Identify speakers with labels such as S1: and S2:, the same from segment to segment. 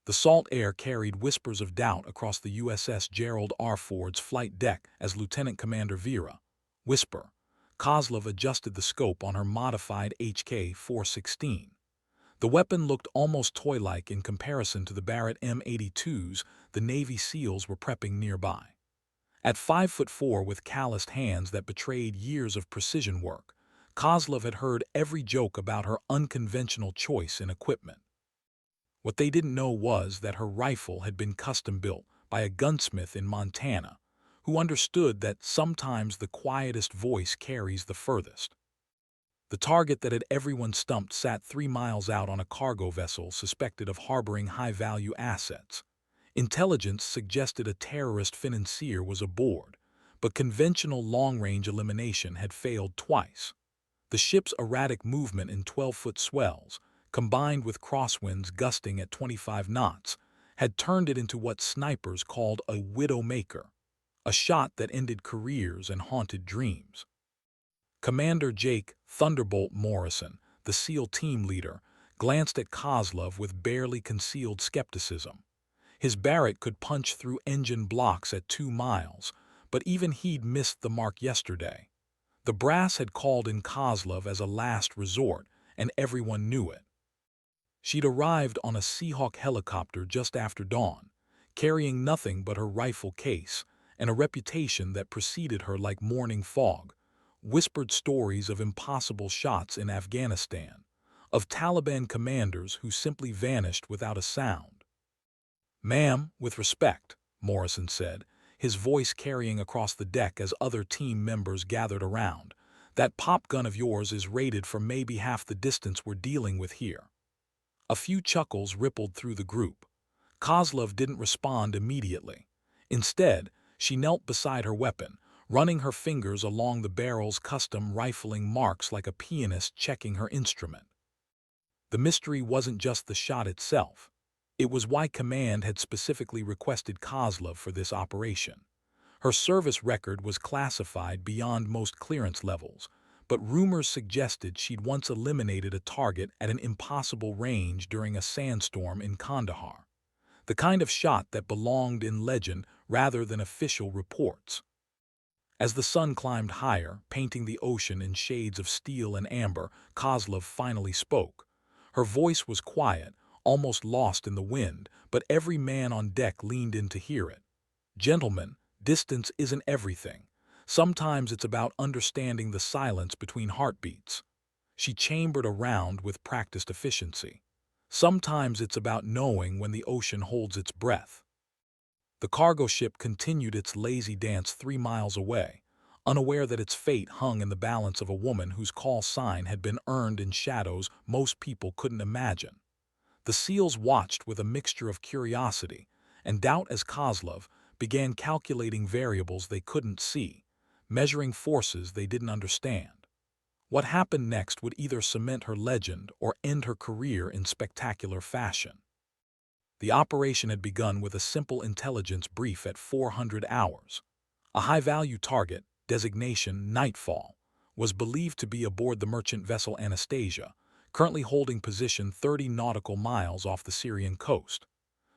S1: The salt air carried whispers of doubt across the USS Gerald R. Ford's flight deck as Lieutenant Commander Vera, whisper, Kozlov adjusted the scope on her modified HK-416. The weapon looked almost toy-like in comparison to the Barrett M82s the Navy SEALs were prepping nearby. At 5'4" with calloused hands that betrayed years of precision work, Kozlov had heard every joke about her unconventional choice in equipment. What they didn't know was that her rifle had been custom-built by a gunsmith in Montana, who understood that sometimes the quietest voice carries the furthest. The target that had everyone stumped sat 3 miles out on a cargo vessel suspected of harboring high-value assets. Intelligence suggested a terrorist financier was aboard, but conventional long-range elimination had failed twice. The ship's erratic movement in 12-foot swells, combined with crosswinds gusting at 25 knots, had turned it into what snipers called a widow-maker, a shot that ended careers and haunted dreams. Commander Jake "Thunderbolt" Morrison, the SEAL team leader, glanced at Kozlov with barely concealed skepticism. His Barrett could punch through engine blocks at 2 miles, but even he'd missed the mark yesterday. The brass had called in Kozlov as a last resort, and everyone knew it. She'd arrived on a Seahawk helicopter just after dawn, carrying nothing but her rifle case and a reputation that preceded her like morning fog. Whispered stories of impossible shots in Afghanistan, of Taliban commanders who simply vanished without a sound. "Ma'am, with respect," Morrison said, his voice carrying across the deck as other team members gathered around, "that pop gun of yours is rated for maybe half the distance we're dealing with here." A few chuckles rippled through the group. Kozlov didn't respond immediately. Instead, she knelt beside her weapon, running her fingers along the barrel's custom rifling marks like a pianist checking her instrument. The mystery wasn't just the shot itself. It was why Command had specifically requested Kozlov for this operation. Her service record was classified beyond most clearance levels, but rumors suggested she'd once eliminated a target at an impossible range during a sandstorm in Kandahar. The kind of shot that belonged in legend rather than official reports. As the sun climbed higher, painting the ocean in shades of steel and amber, Kozlov finally spoke. Her voice was quiet, almost lost in the wind, but every man on deck leaned in to hear it. "Gentlemen, distance isn't everything. Sometimes it's about understanding the silence between heartbeats." She chambered around with practiced efficiency. "Sometimes it's about knowing when the ocean holds its breath." The cargo ship continued its lazy dance 3 miles away, unaware that its fate hung in the balance of a woman whose call sign had been earned in shadows most people couldn't imagine. The SEALs watched with a mixture of curiosity and doubt as Kozlov began calculating variables they couldn't see, measuring forces they didn't understand. What happened next would either cement her legend or end her career in spectacular fashion. The operation had begun with a simple intelligence brief at 400 hours. A high-value target, designation Nightfall, was believed to be aboard the merchant vessel Anastasia, currently holding position 30 nautical miles off the Syrian coast.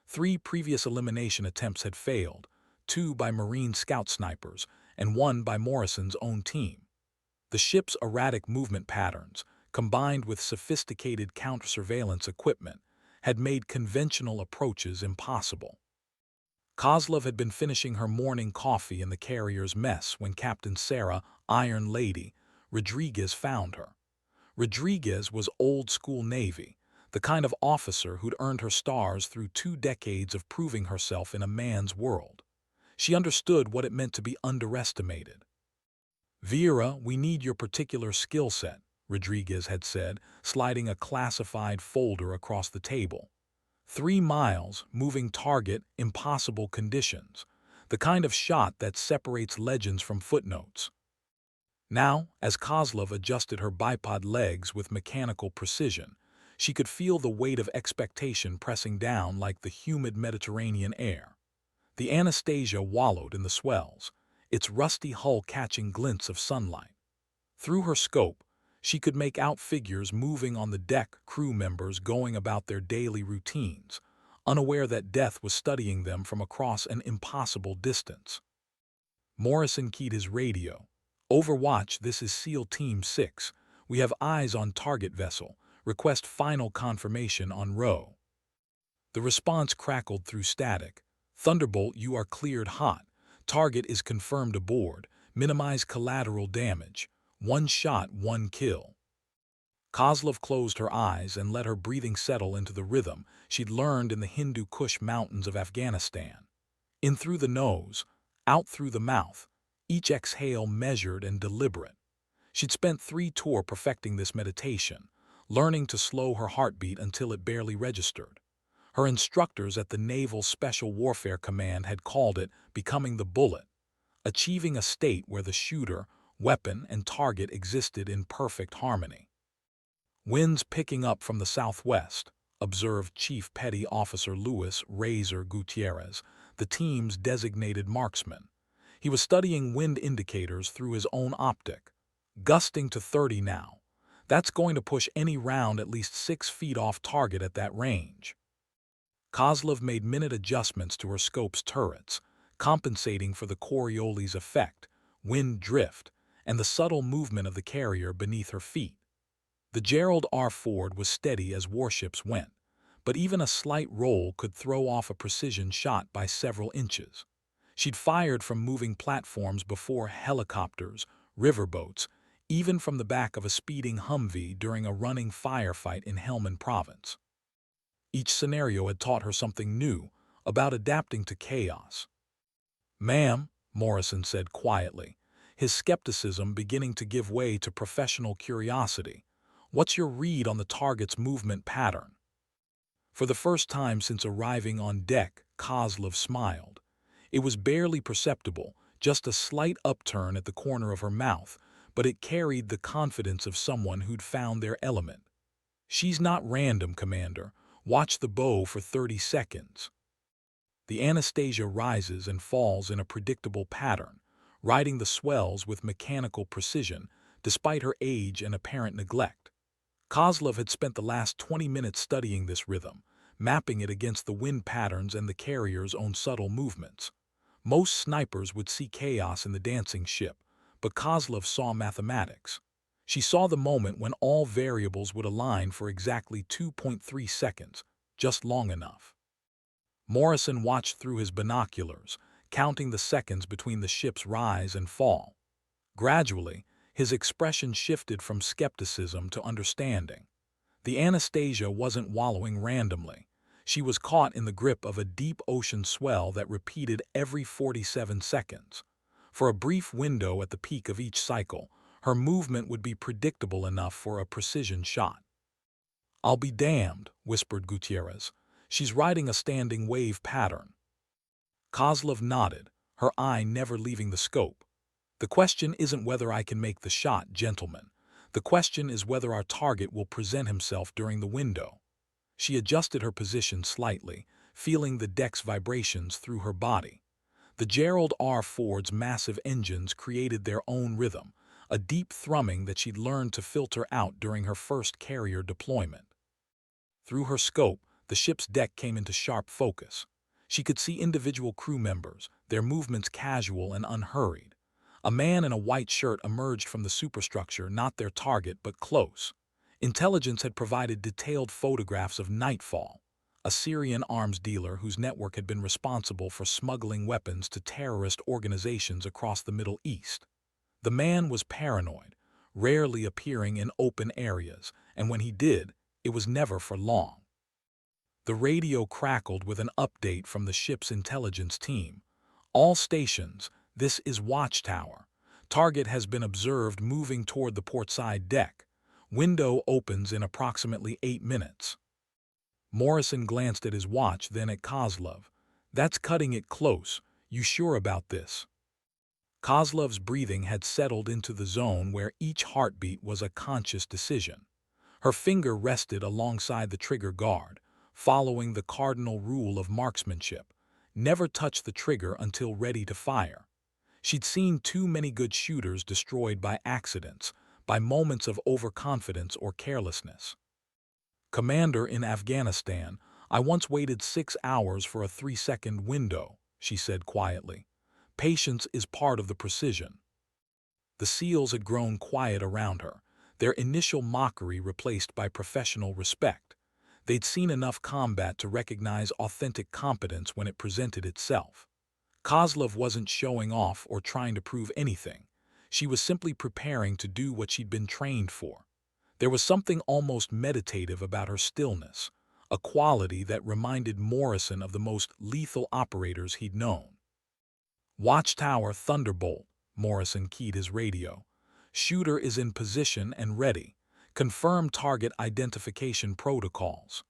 S1: 3 previous elimination attempts had failed, 2 by Marine scout snipers and 1 by Morrison's own team. The ship's erratic movement patterns, combined with sophisticated counter-surveillance equipment, had made conventional approaches impossible. Kozlov had been finishing her morning coffee in the carrier's mess when Captain Sarah, Iron Lady, Rodriguez found her. Rodriguez was old-school Navy, the kind of officer who'd earned her stars through 2 decades of proving herself in a man's world. She understood what it meant to be underestimated. "Vera, we need your particular skill set," Rodriguez had said, sliding a classified folder across the table. 3 miles, moving target, impossible conditions. The kind of shot that separates legends from footnotes. Now, as Kozlov adjusted her bipod legs with mechanical precision, she could feel the weight of expectation pressing down like the humid Mediterranean air. The Anastasia wallowed in the swells, its rusty hull catching glints of sunlight. Through her scope, she could make out figures moving on the deck, crew members going about their daily routines, unaware that death was studying them from across an impossible distance. Morrison keyed his radio. "Overwatch, this is SEAL Team 6. We have eyes on target vessel. Request final confirmation on row." The response crackled through static. "Thunderbolt, you are cleared hot. Target is confirmed aboard. Minimize collateral damage. One shot, one kill." Kozlov closed her eyes and let her breathing settle into the rhythm she'd learned in the Hindu Kush mountains of Afghanistan. In through the nose, out through the mouth, each exhale measured and deliberate. She'd spent 3 tours perfecting this meditation, learning to slow her heartbeat until it barely registered. Her instructors at the Naval Special Warfare Command had called it becoming the bullet, achieving a state where the shooter, weapon, and target existed in perfect harmony. "Winds picking up from the southwest," observed Chief Petty Officer Luis Razor Gutierrez, the team's designated marksman. He was studying wind indicators through his own optic. "Gusting to 30 now. That's going to push any round at least 6 feet off target at that range." Kozlov made minute adjustments to her scope's turrets, compensating for the Coriolis effect, wind drift, and the subtle movement of the carrier beneath her feet. The Gerald R. Ford was steady as warships went, but even a slight roll could throw off a precision shot by several inches. She'd fired from moving platforms before, helicopters, riverboats, even from the back of a speeding Humvee during a running firefight in Helmand Province. Each scenario had taught her something new about adapting to chaos. "Ma'am," Morrison said quietly, his skepticism beginning to give way to professional curiosity, "what's your read on the target's movement pattern?" For the first time since arriving on deck, Kozlov smiled. It was barely perceptible, just a slight upturn at the corner of her mouth, but it carried the confidence of someone who'd found their element. "She's not random, Commander. Watch the bow for 30 seconds. The Anastasia rises and falls in a predictable pattern, riding the swells with mechanical precision, despite her age and apparent neglect." Kozlov had spent the last 20 minutes studying this rhythm, mapping it against the wind patterns and the carrier's own subtle movements. Most snipers would see chaos in the dancing ship, but Kozlov saw mathematics. She saw the moment when all variables would align for exactly 2.3 seconds, just long enough. Morrison watched through his binoculars, counting the seconds between the ship's rise and fall. Gradually, his expression shifted from skepticism to understanding. The Anastasia wasn't wallowing randomly. She was caught in the grip of a deep ocean swell that repeated every 47 seconds. For a brief window at the peak of each cycle, her movement would be predictable enough for a precision shot. "I'll be damned," whispered Gutierrez. "She's riding a standing wave pattern." Kozlov nodded, her eye never leaving the scope. "The question isn't whether I can make the shot, gentlemen. The question is whether our target will present himself during the window." She adjusted her position slightly, feeling the deck's vibrations through her body. The Gerald R. Ford's massive engines created their own rhythm, a deep thrumming that she'd learned to filter out during her first carrier deployment. Through her scope, the ship's deck came into sharp focus. She could see individual crew members, their movements casual and unhurried. A man in a white shirt emerged from the superstructure, not their target, but close. Intelligence had provided detailed photographs of Nightfall, a Syrian arms dealer whose network had been responsible for smuggling weapons to terrorist organizations across the Middle East. The man was paranoid, rarely appearing in open areas, and when he did, it was never for long. The radio crackled with an update from the ship's intelligence team. "All stations, this is Watchtower. Target has been observed moving toward the portside deck. Window opens in approximately 8 minutes. Morrison glanced at his watch, then at Kozlov. "That's cutting it close. You sure about this?" Kozlov's breathing had settled into the zone where each heartbeat was a conscious decision. Her finger rested alongside the trigger guard, following the cardinal rule of marksmanship: never touch the trigger until ready to fire. She'd seen too many good shooters destroyed by accidents, by moments of overconfidence or carelessness. "Commander, in Afghanistan, I once waited 6 hours for a 3-second window, she said quietly. Patience is part of the precision. The SEALs had grown quiet around her, their initial mockery replaced by professional respect. They'd seen enough combat to recognize authentic competence when it presented itself. Kozlov wasn't showing off or trying to prove anything. She was simply preparing to do what she'd been trained for. There was something almost meditative about her stillness, a quality that reminded Morrison of the most lethal operators he'd known. Watchtower Thunderbolt, Morrison keyed his radio. Shooter is in position and ready. Confirm target identification protocols.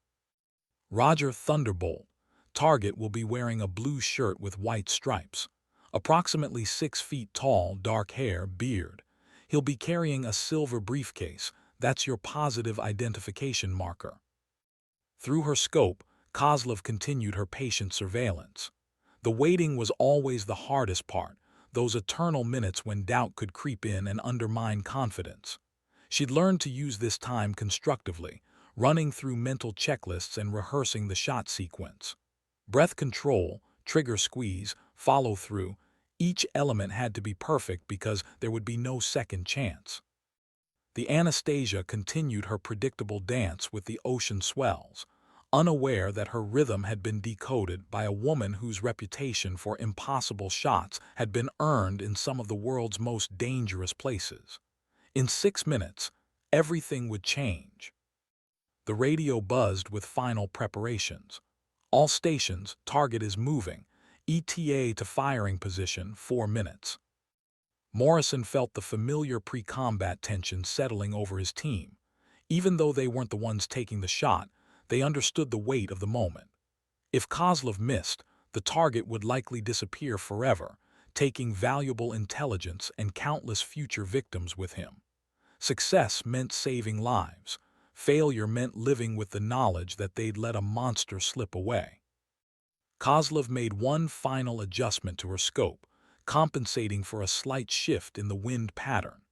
S1: Roger Thunderbolt. Target will be wearing a blue shirt with white stripes. Approximately 6 feet tall, dark hair, beard. He'll be carrying a silver briefcase. That's your positive identification marker. Through her scope, Kozlov continued her patient surveillance. The waiting was always the hardest part, those eternal minutes when doubt could creep in and undermine confidence. She'd learned to use this time constructively, running through mental checklists and rehearsing the shot sequence. Breath control, trigger squeeze, follow-through, each element had to be perfect because there would be no second chance. The Anastasia continued her predictable dance with the ocean swells, unaware that her rhythm had been decoded by a woman whose reputation for impossible shots had been earned in some of the world's most dangerous places. In 6 minutes, everything would change. The radio buzzed with final preparations. All stations, target is moving. ETA to firing position, 4 minutes. Morrison felt the familiar pre-combat tension settling over his team. Even though they weren't the ones taking the shot, they understood the weight of the moment. If Kozlov missed, the target would likely disappear forever, taking valuable intelligence and countless future victims with him. Success meant saving lives. Failure meant living with the knowledge that they'd let a monster slip away. Kozlov made one final adjustment to her scope, compensating for a slight shift in the wind pattern.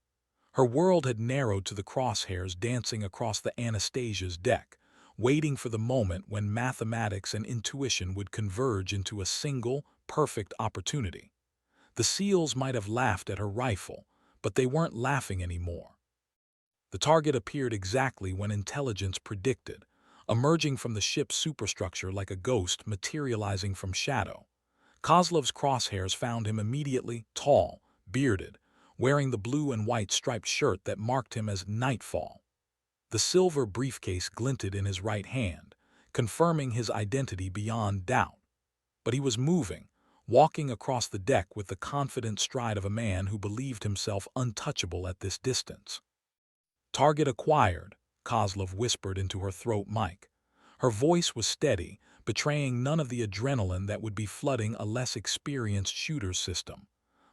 S1: Her world had narrowed to the crosshairs dancing across the Anastasia's deck, waiting for the moment when mathematics and intuition would converge into a single, perfect opportunity. The SEALs might have laughed at her rifle, but they weren't laughing anymore. The target appeared exactly when intelligence predicted, emerging from the ship's superstructure like a ghost materializing from shadow. Kozlov's crosshairs found him immediately, tall, bearded, wearing the blue and white striped shirt that marked him as Nightfall. The silver briefcase glinted in his right hand, confirming his identity beyond doubt. But he was moving, walking across the deck with the confident stride of a man who believed himself untouchable at this distance. Target acquired, Kozlov whispered into her throat mic. Her voice was steady, betraying none of the adrenaline that would be flooding a less experienced shooter's system.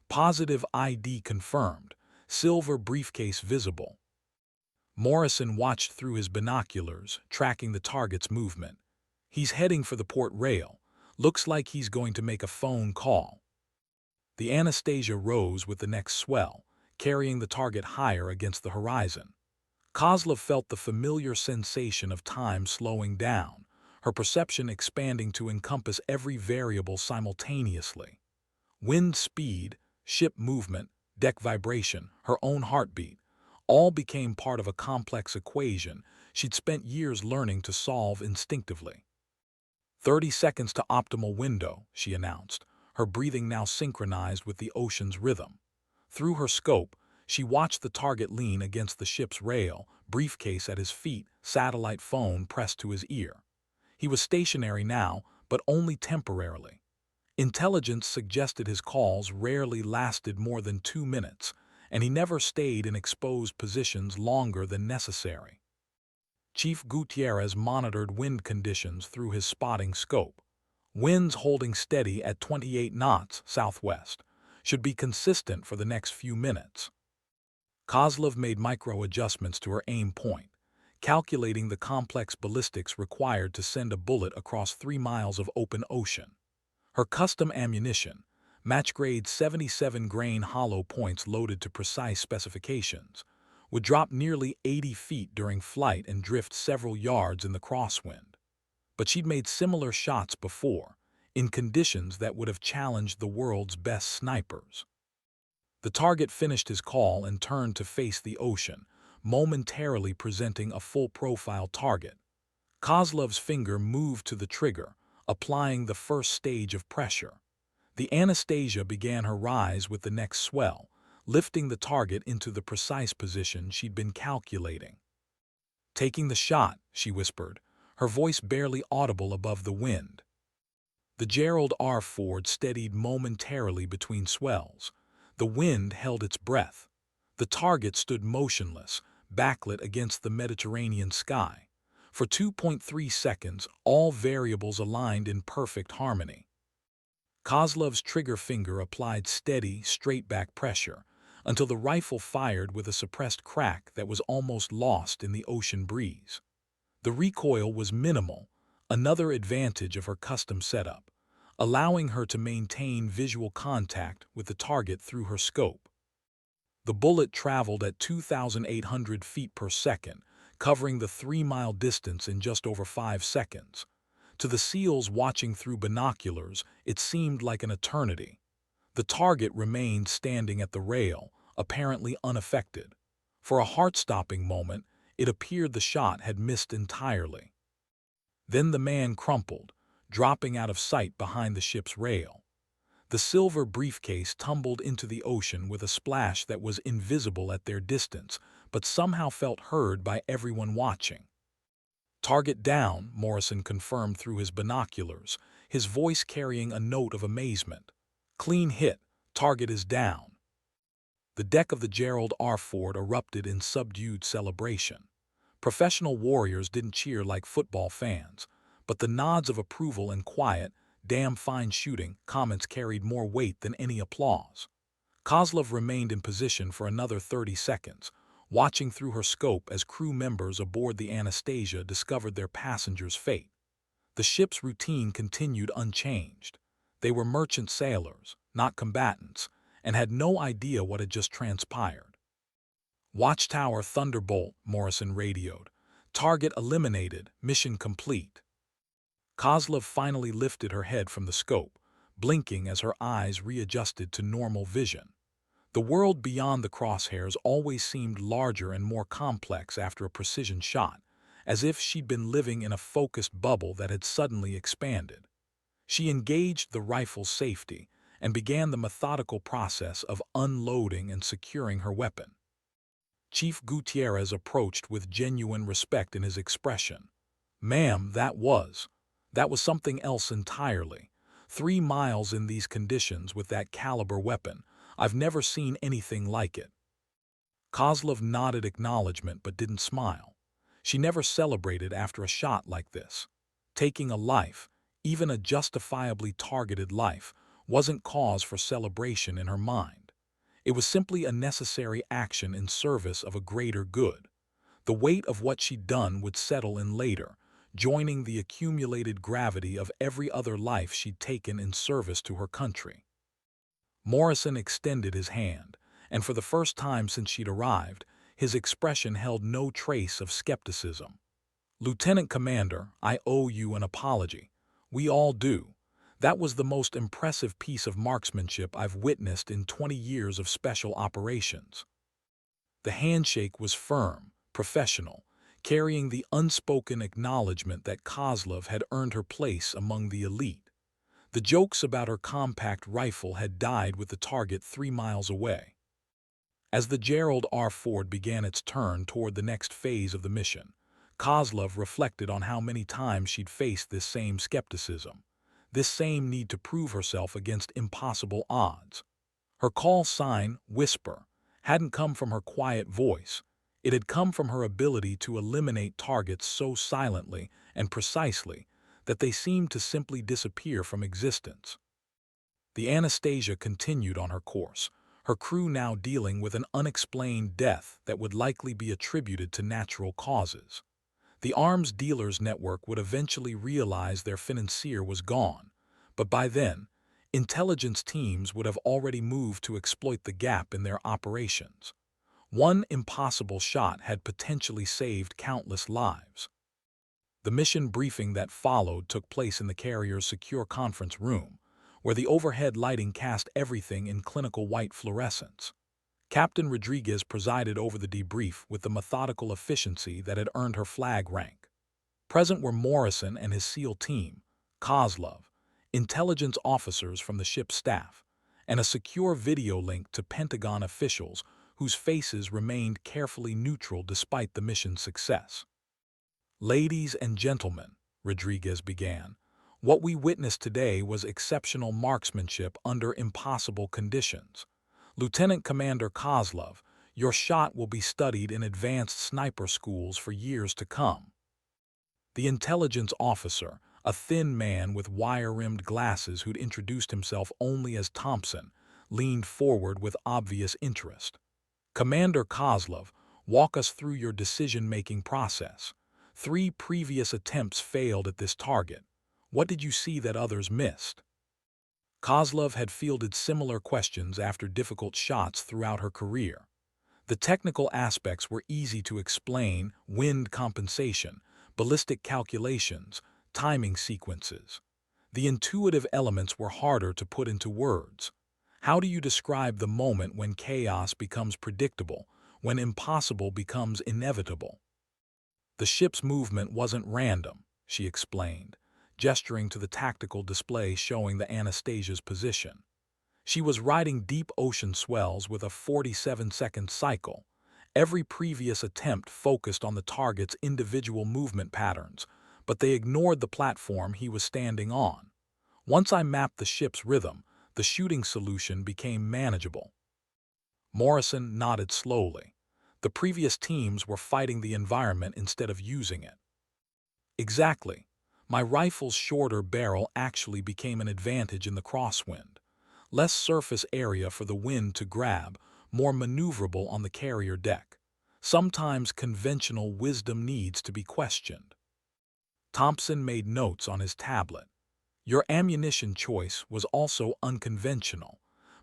S1: Positive ID confirmed, silver briefcase visible. Morrison watched through his binoculars, tracking the target's movement. He's heading for the port rail. Looks like he's going to make a phone call. The Anastasia rose with the next swell, carrying the target higher against the horizon. Kozlov felt the familiar sensation of time slowing down, her perception expanding to encompass every variable simultaneously. Wind speed, ship movement, deck vibration, her own heartbeat, all became part of a complex equation she'd spent years learning to solve instinctively. 30 seconds to optimal window, she announced, her breathing now synchronized with the ocean's rhythm. Through her scope, she watched the target lean against the ship's rail, briefcase at his feet, satellite phone pressed to his ear. He was stationary now, but only temporarily. Intelligence suggested his calls rarely lasted more than 2 minutes, and he never stayed in exposed positions longer than necessary. Chief Gutierrez monitored wind conditions through his spotting scope. Winds holding steady at 28 knots southwest should be consistent for the next few minutes. Kozlov made micro-adjustments to her aim point, calculating the complex ballistics required to send a bullet across 3 miles of open ocean. Her custom ammunition, match-grade 77-grain hollow points loaded to precise specifications, would drop nearly 80 feet during flight and drift several yards in the crosswind. but she'd made similar shots before, in conditions that would have challenged the world's best snipers. The target finished his call and turned to face the ocean, momentarily presenting a full-profile target. Kozlov's finger moved to the trigger, applying the first stage of pressure. The Anastasia began her rise with the next swell, lifting the target into the precise position she'd been calculating. "Taking the shot," she whispered, her voice barely audible above the wind. The Gerald R. Ford steadied momentarily between swells. The wind held its breath. The target stood motionless, backlit against the Mediterranean sky. For 2.3 seconds, all variables aligned in perfect harmony. Kozlov's trigger finger applied steady, straight-back pressure until the rifle fired with a suppressed crack that was almost lost in the ocean breeze. The recoil was minimal, another advantage of her custom setup, allowing her to maintain visual contact with the target through her scope. The bullet traveled at 2,800 feet per second, covering the 3-mile distance in just over 5 seconds. To the SEALs watching through binoculars, it seemed like an eternity. The target remained standing at the rail, apparently unaffected. For a heart-stopping moment, it appeared the shot had missed entirely. Then the man crumpled, dropping out of sight behind the ship's rail. The silver briefcase tumbled into the ocean with a splash that was invisible at their distance, but somehow felt heard by everyone watching. "Target down," Morrison confirmed through his binoculars, his voice carrying a note of amazement. "Clean hit. Target is down." The deck of the Gerald R. Ford erupted in subdued celebration. Professional warriors didn't cheer like football fans, but the nods of approval and quiet, "damn fine shooting" comments carried more weight than any applause. Kozlov remained in position for another 30 seconds, watching through her scope as crew members aboard the Anastasia discovered their passenger's fate. The ship's routine continued unchanged. They were merchant sailors, not combatants, and had no idea what had just transpired. "Watchtower Thunderbolt," Morrison radioed. "Target eliminated, mission complete." Kozlov finally lifted her head from the scope, blinking as her eyes readjusted to normal vision. The world beyond the crosshairs always seemed larger and more complex after a precision shot, as if she'd been living in a focused bubble that had suddenly expanded. She engaged the rifle's safety and began the methodical process of unloading and securing her weapon. Chief Gutierrez approached with genuine respect in his expression. "Ma'am, that was something else entirely. 3 miles in these conditions with that caliber weapon. I've never seen anything like it." Kozlov nodded acknowledgement but didn't smile. She never celebrated after a shot like this. Taking a life, even a justifiably targeted life, wasn't cause for celebration in her mind. It was simply a necessary action in service of a greater good. The weight of what she'd done would settle in later, joining the accumulated gravity of every other life she'd taken in service to her country. Morrison extended his hand, and for the first time since she'd arrived, his expression held no trace of skepticism. "Lieutenant Commander, I owe you an apology. We all do. That was the most impressive piece of marksmanship I've witnessed in 20 years of special operations." The handshake was firm, professional, carrying the unspoken acknowledgement that Kozlov had earned her place among the elite. The jokes about her compact rifle had died with the target 3 miles away. As the Gerald R. Ford began its turn toward the next phase of the mission, Kozlov reflected on how many times she'd faced this same skepticism, this same need to prove herself against impossible odds. Her call sign, Whisper, hadn't come from her quiet voice. It had come from her ability to eliminate targets so silently and precisely that they seemed to simply disappear from existence. The Anastasia continued on her course, her crew now dealing with an unexplained death that would likely be attributed to natural causes. The arms dealers network would eventually realize their financier was gone, but by then, intelligence teams would have already moved to exploit the gap in their operations. One impossible shot had potentially saved countless lives. The mission briefing that followed took place in the carrier's secure conference room, where the overhead lighting cast everything in clinical white fluorescence. Captain Rodriguez presided over the debrief with the methodical efficiency that had earned her flag rank. Present were Morrison and his SEAL team, Kozlov, intelligence officers from the ship's staff, and a secure video link to Pentagon officials whose faces remained carefully neutral despite the mission's success. "Ladies and gentlemen," Rodriguez began, "what we witnessed today was exceptional marksmanship under impossible conditions. Lieutenant Commander Kozlov, your shot will be studied in advanced sniper schools for years to come." The intelligence officer, a thin man with wire-rimmed glasses who'd introduced himself only as Thompson, leaned forward with obvious interest. "Commander Kozlov, walk us through your decision-making process. 3 previous attempts failed at this target. What did you see that others missed?" Kozlov had fielded similar questions after difficult shots throughout her career. The technical aspects were easy to explain: wind compensation, ballistic calculations, timing sequences. The intuitive elements were harder to put into words. How do you describe the moment when chaos becomes predictable, when impossible becomes inevitable? "The ship's movement wasn't random," she explained, gesturing to the tactical display showing the Anastasia's position. "She was riding deep ocean swells with a 47-second cycle. Every previous attempt focused on the target's individual movement patterns, but they ignored the platform he was standing on. Once I mapped the ship's rhythm, the shooting solution became manageable." Morrison nodded slowly. The previous teams were fighting the environment instead of using it. "Exactly. My rifle's shorter barrel actually became an advantage in the crosswind. Less surface area for the wind to grab, more maneuverable on the carrier deck. Sometimes conventional wisdom needs to be questioned." Thompson made notes on his tablet. "Your ammunition choice was also unconventional.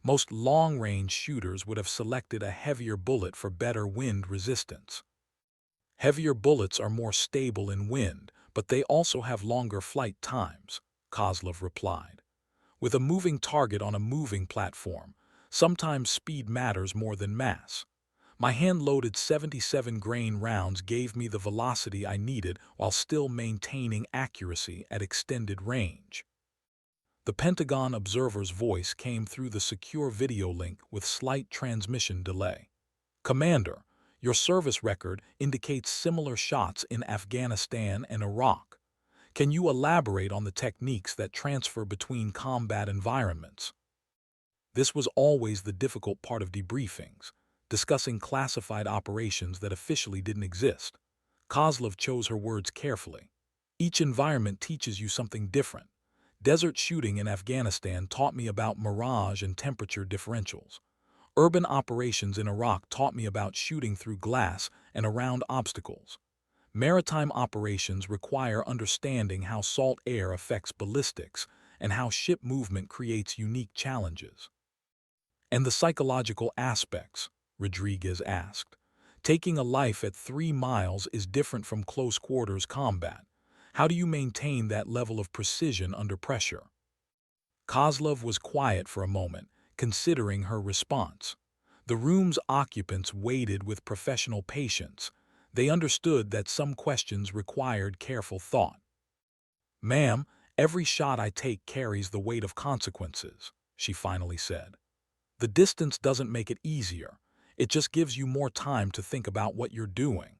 S1: Most long-range shooters would have selected a heavier bullet for better wind resistance." "Heavier bullets are more stable in wind, but they also have longer flight times," Kozlov replied. "With a moving target on a moving platform, sometimes speed matters more than mass. My hand-loaded 77-grain rounds gave me the velocity I needed while still maintaining accuracy at extended range." The Pentagon observer's voice came through the secure video link with slight transmission delay. "Commander, your service record indicates similar shots in Afghanistan and Iraq. Can you elaborate on the techniques that transfer between combat environments?" This was always the difficult part of debriefings, discussing classified operations that officially didn't exist. Kozlov chose her words carefully. "Each environment teaches you something different. Desert shooting in Afghanistan taught me about mirage and temperature differentials. Urban operations in Iraq taught me about shooting through glass and around obstacles. Maritime operations require understanding how salt air affects ballistics and how ship movement creates unique challenges." "And the psychological aspects?" Rodriguez asked. "Taking a life at 3 miles is different from close-quarters combat. How do you maintain that level of precision under pressure?" Kozlov was quiet for a moment, considering her response. The room's occupants waited with professional patience. They understood that some questions required careful thought. "Ma'am, every shot I take carries the weight of consequences," she finally said. "The distance doesn't make it easier. It just gives you more time to think about what you're doing.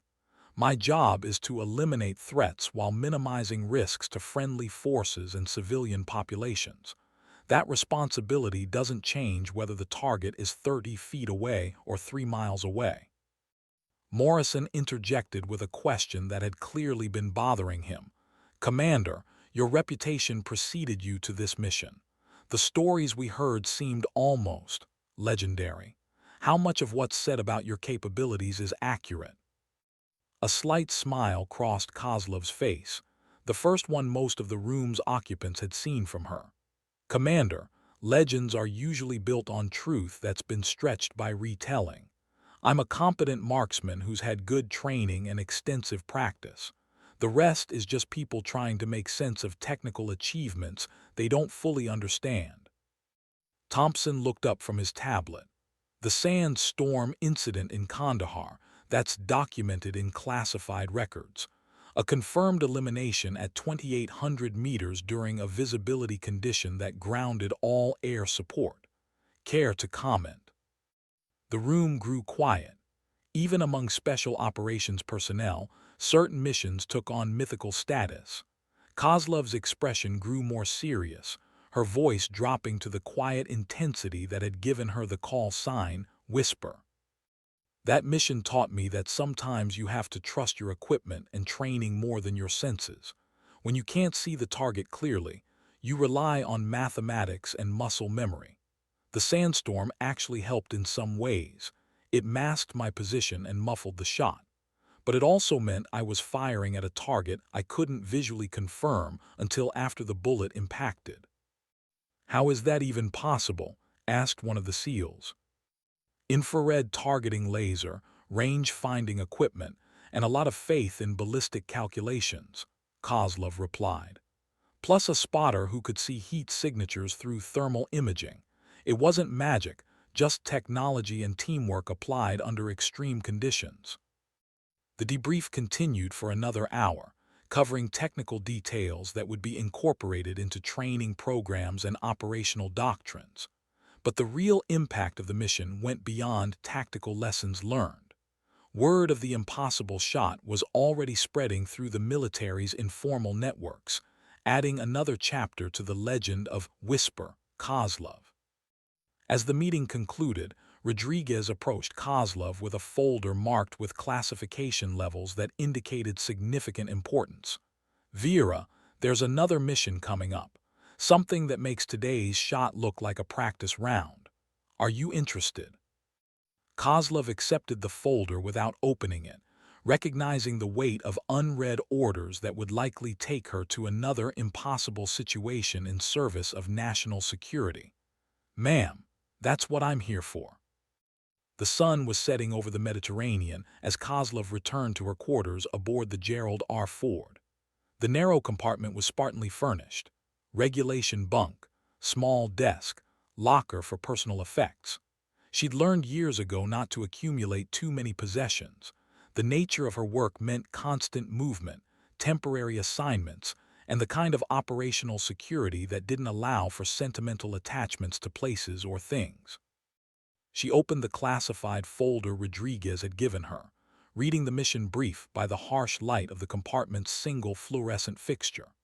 S1: My job is to eliminate threats while minimizing risks to friendly forces and civilian populations. That responsibility doesn't change whether the target is 30 feet away or 3 miles away." Morrison interjected with a question that had clearly been bothering him. "Commander, your reputation preceded you to this mission. The stories we heard seemed almost legendary. How much of what's said about your capabilities is accurate?" A slight smile crossed Kozlov's face, the first one most of the room's occupants had seen from her. "Commander, legends are usually built on truth that's been stretched by retelling. I'm a competent marksman who's had good training and extensive practice. The rest is just people trying to make sense of technical achievements they don't fully understand. Thompson looked up from his tablet. The sandstorm incident in Kandahar, that's documented in classified records. A confirmed elimination at 2,800 meters during a visibility condition that grounded all air support. Care to comment? The room grew quiet. Even among special operations personnel, certain missions took on mythical status. Kozlov's expression grew more serious, her voice dropping to the quiet intensity that had given her the call sign, Whisper. That mission taught me that sometimes you have to trust your equipment and training more than your senses. When you can't see the target clearly, you rely on mathematics and muscle memory. The sandstorm actually helped in some ways. It masked my position and muffled the shot. But it also meant I was firing at a target I couldn't visually confirm until after the bullet impacted. "How is that even possible?" asked one of the SEALs. "Infrared targeting laser, range-finding equipment, and a lot of faith in ballistic calculations," Kozlov replied. "Plus a spotter who could see heat signatures through thermal imaging. It wasn't magic, just technology and teamwork applied under extreme conditions." The debrief continued for another hour, covering technical details that would be incorporated into training programs and operational doctrines. But the real impact of the mission went beyond tactical lessons learned. Word of the impossible shot was already spreading through the military's informal networks, adding another chapter to the legend of Whisper, Kozlov. As the meeting concluded, Rodriguez approached Kozlov with a folder marked with classification levels that indicated significant importance. "Vera, there's another mission coming up, something that makes today's shot look like a practice round. Are you interested?" Kozlov accepted the folder without opening it, recognizing the weight of unread orders that would likely take her to another impossible situation in service of national security. "Ma'am, that's what I'm here for." The sun was setting over the Mediterranean as Kozlov returned to her quarters aboard the Gerald R. Ford. The narrow compartment was spartanly furnished. Regulation bunk, small desk, locker for personal effects. She'd learned years ago not to accumulate too many possessions. The nature of her work meant constant movement, temporary assignments, and the kind of operational security that didn't allow for sentimental attachments to places or things. She opened the classified folder Rodriguez had given her, reading the mission brief by the harsh light of the compartment's single fluorescent fixture.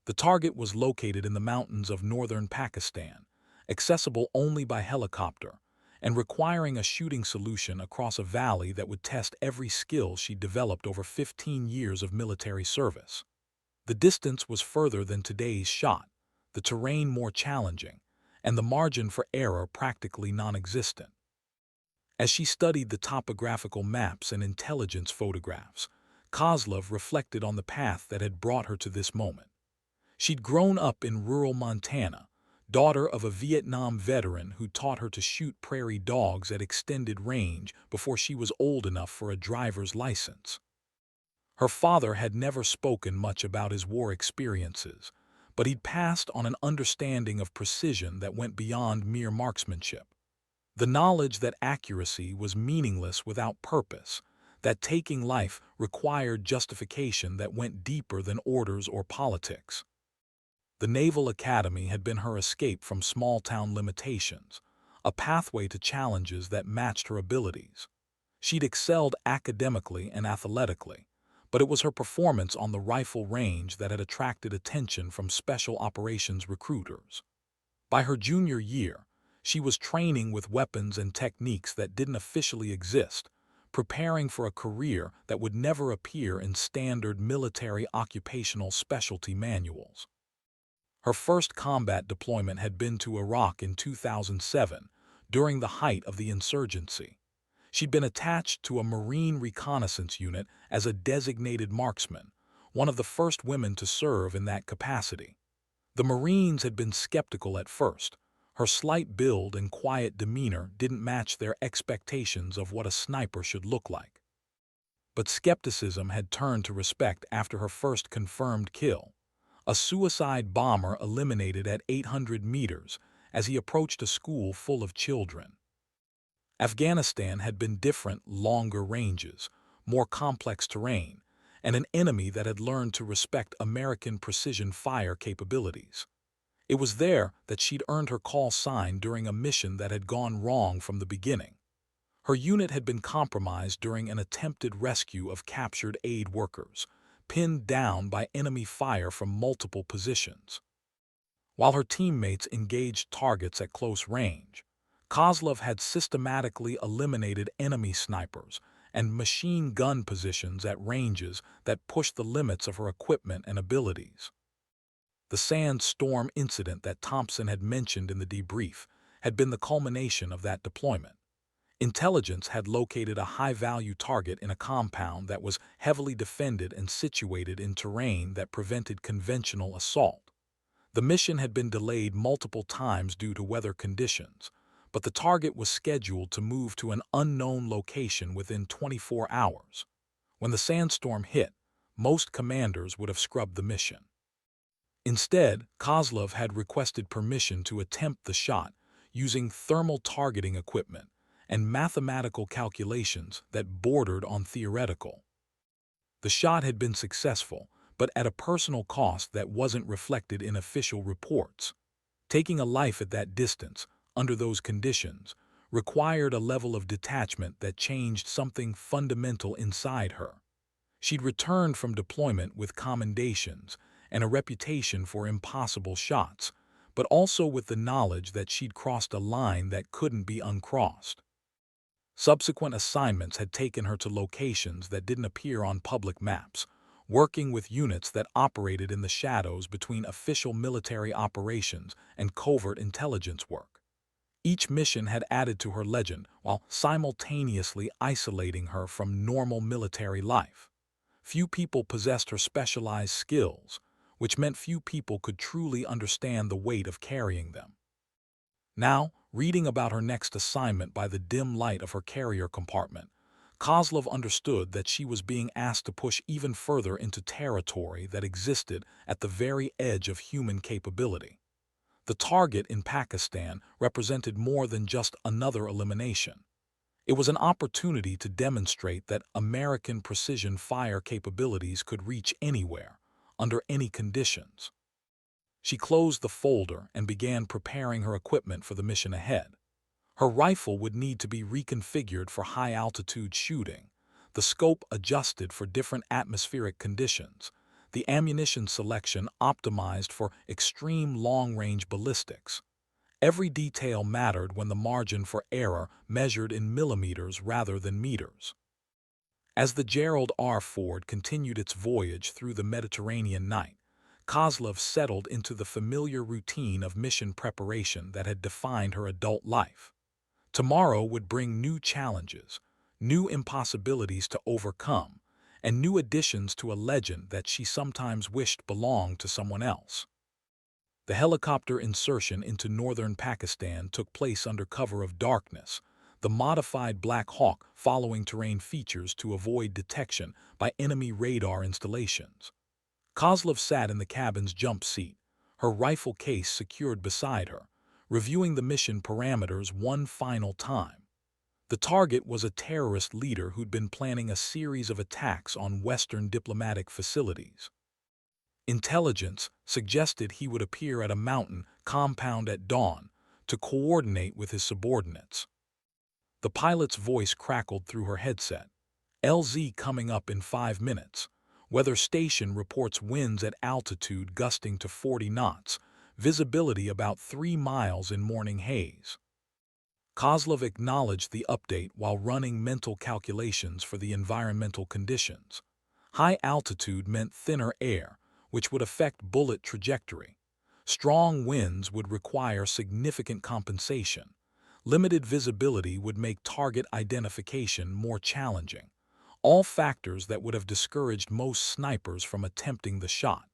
S1: The target was located in the mountains of northern Pakistan, accessible only by helicopter, and requiring a shooting solution across a valley that would test every skill she'd developed over 15 years of military service. The distance was further than today's shot, the terrain more challenging, and the margin for error practically non-existent. As she studied the topographical maps and intelligence photographs, Kozlov reflected on the path that had brought her to this moment. She'd grown up in rural Montana, daughter of a Vietnam veteran who taught her to shoot prairie dogs at extended range before she was old enough for a driver's license. Her father had never spoken much about his war experiences, but he'd passed on an understanding of precision that went beyond mere marksmanship. The knowledge that accuracy was meaningless without purpose, that taking life required justification that went deeper than orders or politics. The Naval Academy had been her escape from small-town limitations, a pathway to challenges that matched her abilities. She'd excelled academically and athletically, but it was her performance on the rifle range that had attracted attention from special operations recruiters. By her junior year, she was training with weapons and techniques that didn't officially exist, preparing for a career that would never appear in standard military occupational specialty manuals. Her first combat deployment had been to Iraq in 2007, during the height of the insurgency. She'd been attached to a Marine reconnaissance unit as a designated marksman, one of the first women to serve in that capacity. The Marines had been skeptical at first. Her slight build and quiet demeanor didn't match their expectations of what a sniper should look like. but skepticism had turned to respect after her first confirmed kill. A suicide bomber eliminated at 800 meters as he approached a school full of children. Afghanistan had been different, longer ranges, more complex terrain, and an enemy that had learned to respect American precision fire capabilities. It was there that she'd earned her call sign during a mission that had gone wrong from the beginning. Her unit had been compromised during an attempted rescue of captured aid workers, pinned down by enemy fire from multiple positions. While her teammates engaged targets at close range, Kozlov had systematically eliminated enemy snipers and machine gun positions at ranges that pushed the limits of her equipment and abilities. The sandstorm incident that Thompson had mentioned in the debrief had been the culmination of that deployment. Intelligence had located a high-value target in a compound that was heavily defended and situated in terrain that prevented conventional assault. The mission had been delayed multiple times due to weather conditions, but the target was scheduled to move to an unknown location within 24 hours. When the sandstorm hit, most commanders would have scrubbed the mission. Instead, Kozlov had requested permission to attempt the shot using thermal targeting equipment and mathematical calculations that bordered on theoretical. The shot had been successful, but at a personal cost that wasn't reflected in official reports. Taking a life at that distance, under those conditions, required a level of detachment that changed something fundamental inside her. She'd returned from deployment with commendations and a reputation for impossible shots, but also with the knowledge that she'd crossed a line that couldn't be uncrossed. Subsequent assignments had taken her to locations that didn't appear on public maps, working with units that operated in the shadows between official military operations and covert intelligence work. Each mission had added to her legend while simultaneously isolating her from normal military life. Few people possessed her specialized skills, which meant few people could truly understand the weight of carrying them. Now, reading about her next assignment by the dim light of her carrier compartment, Kozlov understood that she was being asked to push even further into territory that existed at the very edge of human capability. The target in Pakistan represented more than just another elimination. It was an opportunity to demonstrate that American precision fire capabilities could reach anywhere, under any conditions. She closed the folder and began preparing her equipment for the mission ahead. Her rifle would need to be reconfigured for high-altitude shooting, the scope adjusted for different atmospheric conditions, the ammunition selection optimized for extreme long-range ballistics. Every detail mattered when the margin for error measured in millimeters rather than meters. As the Gerald R. Ford continued its voyage through the Mediterranean night, Kozlov settled into the familiar routine of mission preparation that had defined her adult life. Tomorrow would bring new challenges, new impossibilities to overcome, and new additions to a legend that she sometimes wished belonged to someone else. The helicopter insertion into northern Pakistan took place under cover of darkness, the modified Black Hawk following terrain features to avoid detection by enemy radar installations. Kozlov sat in the cabin's jump seat, her rifle case secured beside her, reviewing the mission parameters one final time. The target was a terrorist leader who'd been planning a series of attacks on Western diplomatic facilities. Intelligence suggested he would appear at a mountain compound at dawn to coordinate with his subordinates. The pilot's voice crackled through her headset. LZ coming up in 5 minutes. Weather station reports winds at altitude gusting to 40 knots, visibility about 3 miles in morning haze. Kozlov acknowledged the update while running mental calculations for the environmental conditions. High altitude meant thinner air, which would affect bullet trajectory. Strong winds would require significant compensation. Limited visibility would make target identification more challenging. All factors that would have discouraged most snipers from attempting the shot.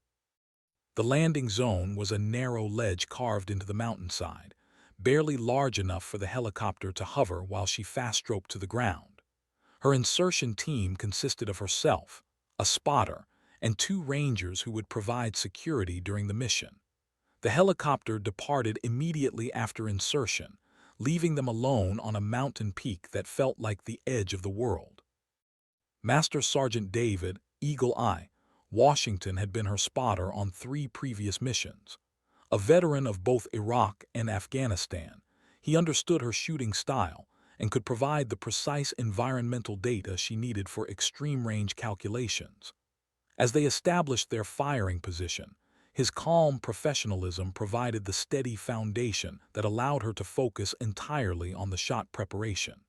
S1: The landing zone was a narrow ledge carved into the mountainside, barely large enough for the helicopter to hover while she fast-roped to the ground. Her insertion team consisted of herself, a spotter, and 2 rangers who would provide security during the mission. The helicopter departed immediately after insertion, leaving them alone on a mountain peak that felt like the edge of the world. Master Sergeant David, Eagle Eye, Washington had been her spotter on 3 previous missions. A veteran of both Iraq and Afghanistan, he understood her shooting style and could provide the precise environmental data she needed for extreme-range calculations. As they established their firing position, his calm professionalism provided the steady foundation that allowed her to focus entirely on the shot preparation.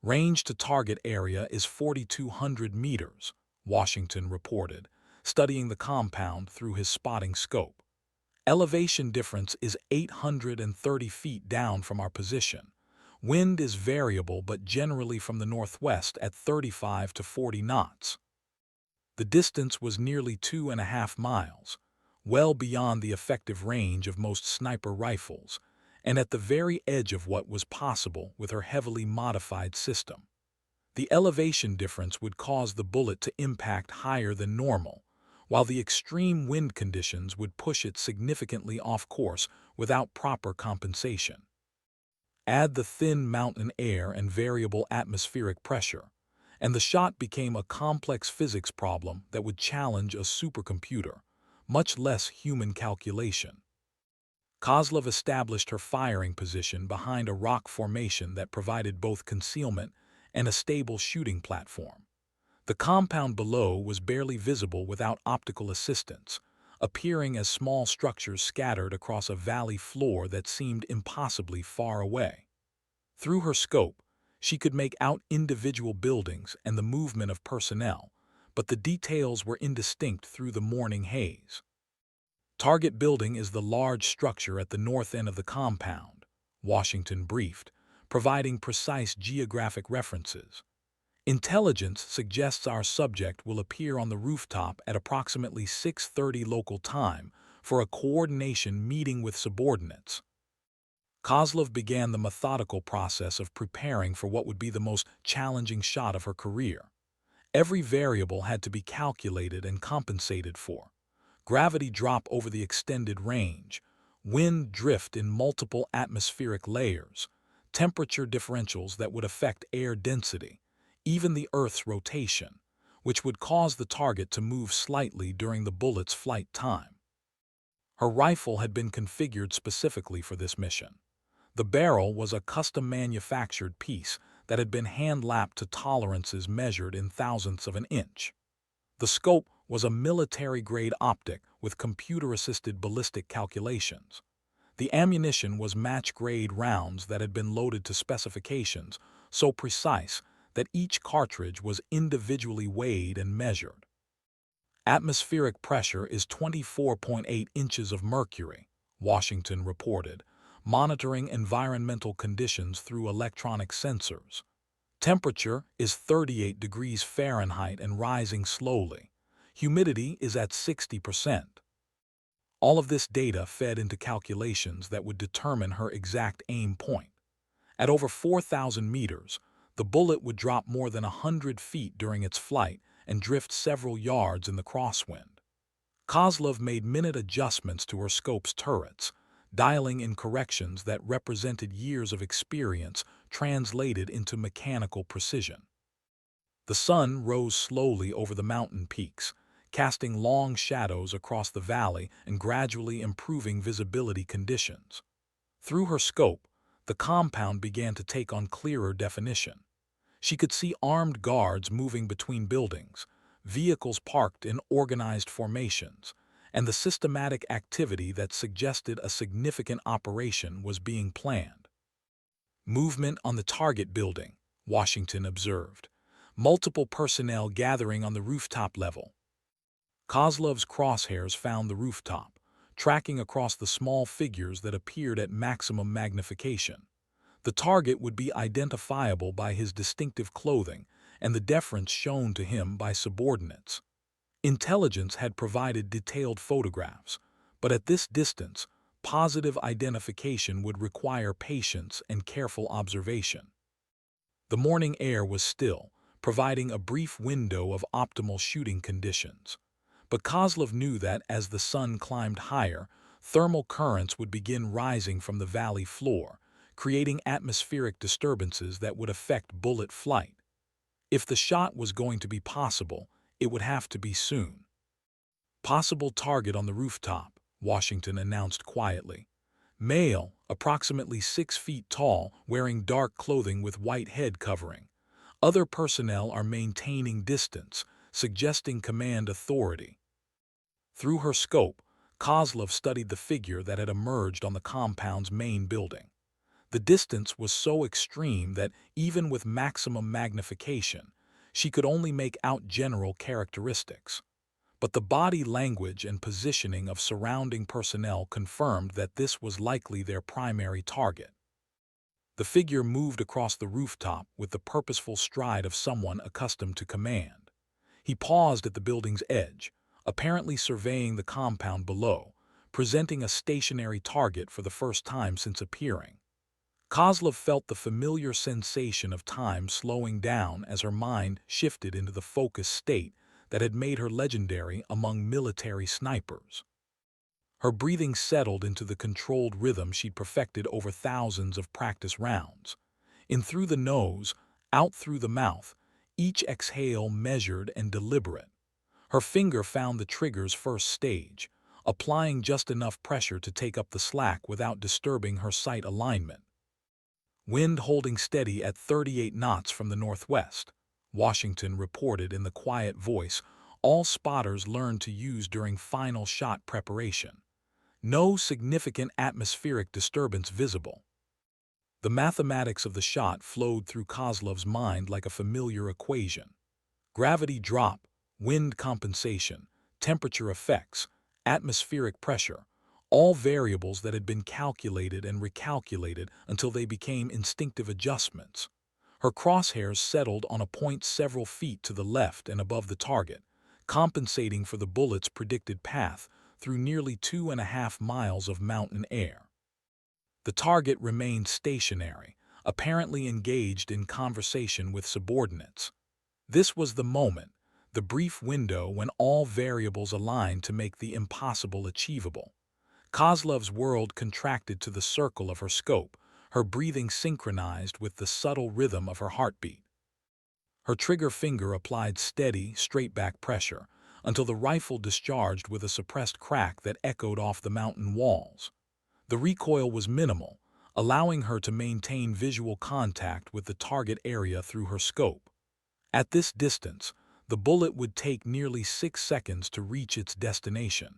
S1: Range to target area is 4,200 meters, Washington reported, studying the compound through his spotting scope. Elevation difference is 830 feet down from our position. Wind is variable but generally from the northwest at 35 to 40 knots. The distance was nearly 2.5 miles, well beyond the effective range of most sniper rifles, and at the very edge of what was possible with her heavily modified system. The elevation difference would cause the bullet to impact higher than normal, while the extreme wind conditions would push it significantly off course without proper compensation. Add the thin mountain air and variable atmospheric pressure, and the shot became a complex physics problem that would challenge a supercomputer, much less human calculation. Kozlov established her firing position behind a rock formation that provided both concealment and a stable shooting platform. The compound below was barely visible without optical assistance, appearing as small structures scattered across a valley floor that seemed impossibly far away. Through her scope, she could make out individual buildings and the movement of personnel, but the details were indistinct through the morning haze. Target building is the large structure at the north end of the compound, Washington briefed, providing precise geographic references. Intelligence suggests our subject will appear on the rooftop at approximately 6:30 local time for a coordination meeting with subordinates. Kozlov began the methodical process of preparing for what would be the most challenging shot of her career. Every variable had to be calculated and compensated for. Gravity drop over the extended range, wind drift in multiple atmospheric layers, temperature differentials that would affect air density, even the Earth's rotation, which would cause the target to move slightly during the bullet's flight time. Her rifle had been configured specifically for this mission. The barrel was a custom-manufactured piece that had been hand-lapped to tolerances measured in thousandths of an inch. The scope was a military-grade optic with computer-assisted ballistic calculations. The ammunition was match-grade rounds that had been loaded to specifications so precise that each cartridge was individually weighed and measured. Atmospheric pressure is 24.8 inches of mercury, Washington reported, monitoring environmental conditions through electronic sensors. Temperature is 38 degrees Fahrenheit and rising slowly. Humidity is at 60%. All of this data fed into calculations that would determine her exact aim point. At over 4,000 meters, the bullet would drop more than 100 feet during its flight and drift several yards in the crosswind. Kozlov made minute adjustments to her scope's turrets, dialing in corrections that represented years of experience translated into mechanical precision. The sun rose slowly over the mountain peaks, casting long shadows across the valley and gradually improving visibility conditions. Through her scope, the compound began to take on clearer definition. She could see armed guards moving between buildings, vehicles parked in organized formations, and the systematic activity that suggested a significant operation was being planned. Movement on the target building, Washington observed. Multiple personnel gathering on the rooftop level. Kozlov's crosshairs found the rooftop, tracking across the small figures that appeared at maximum magnification. The target would be identifiable by his distinctive clothing and the deference shown to him by subordinates. Intelligence had provided detailed photographs, but at this distance, positive identification would require patience and careful observation. The morning air was still, providing a brief window of optimal shooting conditions. But Kozlov knew that as the sun climbed higher, thermal currents would begin rising from the valley floor, creating atmospheric disturbances that would affect bullet flight. If the shot was going to be possible, it would have to be soon. Possible target on the rooftop, Washington announced quietly. Male, approximately 6 feet tall, wearing dark clothing with white head covering. Other personnel are maintaining distance, suggesting command authority. Through her scope, Kozlov studied the figure that had emerged on the compound's main building. The distance was so extreme that, even with maximum magnification, she could only make out general characteristics. But the body language and positioning of surrounding personnel confirmed that this was likely their primary target. The figure moved across the rooftop with the purposeful stride of someone accustomed to command. He paused at the building's edge, apparently surveying the compound below, presenting a stationary target for the first time since appearing. Kozlov felt the familiar sensation of time slowing down as her mind shifted into the focused state that had made her legendary among military snipers. Her breathing settled into the controlled rhythm she'd perfected over thousands of practice rounds. In through the nose, out through the mouth, each exhale measured and deliberate. Her finger found the trigger's first stage, applying just enough pressure to take up the slack without disturbing her sight alignment. Wind holding steady at 38 knots from the northwest, Washington reported in the quiet voice all spotters learned to use during final shot preparation. No significant atmospheric disturbance visible. The mathematics of the shot flowed through Kozlov's mind like a familiar equation. Gravity drop, wind compensation, temperature effects, atmospheric pressure, all variables that had been calculated and recalculated until they became instinctive adjustments. Her crosshairs settled on a point several feet to the left and above the target, compensating for the bullet's predicted path through nearly 2.5 miles of mountain air. The target remained stationary, apparently engaged in conversation with subordinates. This was the moment, the brief window when all variables aligned to make the impossible achievable. Kozlov's world contracted to the circle of her scope, her breathing synchronized with the subtle rhythm of her heartbeat. Her trigger finger applied steady, straight-back pressure until the rifle discharged with a suppressed crack that echoed off the mountain walls. The recoil was minimal, allowing her to maintain visual contact with the target area through her scope. At this distance, the bullet would take nearly 6 seconds to reach its destination.